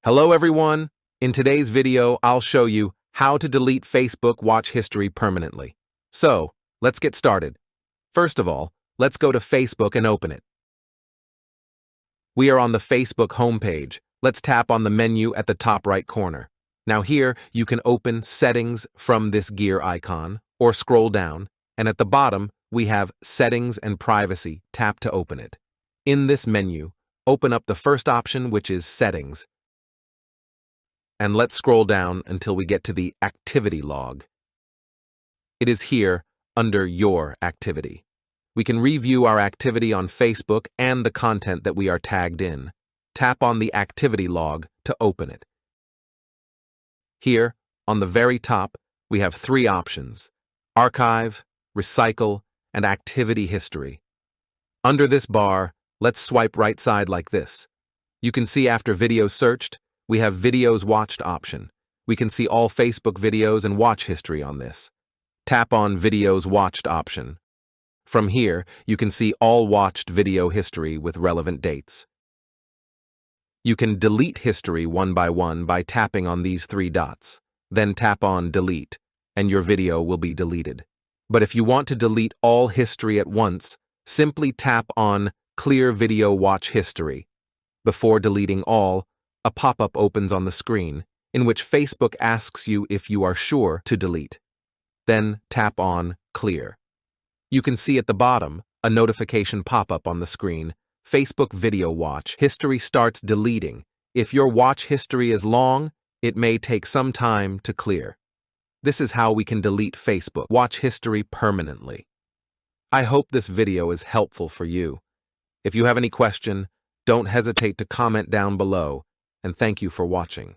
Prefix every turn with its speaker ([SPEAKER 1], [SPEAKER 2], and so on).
[SPEAKER 1] Hello everyone! In today's video, I'll show you how to delete Facebook watch history permanently. So, let's get started. First of all, let's go to Facebook and open it. We are on the Facebook homepage. Let's tap on the menu at the top right corner. Now here, you can open Settings from this gear icon, or scroll down, and at the bottom, we have Settings and Privacy. Tap to open it. In this menu, open up the first option, which is Settings. And let's scroll down until we get to the activity log. It is here under Your Activity. We can review our activity on Facebook and the content that we are tagged in. Tap on the activity log to open it. Here, on the very top, we have three options: Archive, Recycle, and Activity History. Under this bar, let's swipe right side like this. You can see after videos searched, we have Videos Watched option. We can see all Facebook videos and watch history on this. Tap on Videos Watched option. From here, you can see all watched video history with relevant dates. You can delete history one by tapping on these three dots. Then tap on Delete, and your video will be deleted. But if you want to delete all history at once, simply tap on Clear Video Watch History. Before deleting all, a pop-up opens on the screen, in which Facebook asks you if you are sure to delete. Then tap on Clear. You can see at the bottom a notification pop-up on the screen. Facebook Video Watch History starts deleting. If your watch history is long, it may take some time to clear. This is how we can delete Facebook watch history permanently. I hope this video is helpful for you. If you have any question, don't hesitate to comment down below, and thank you for watching.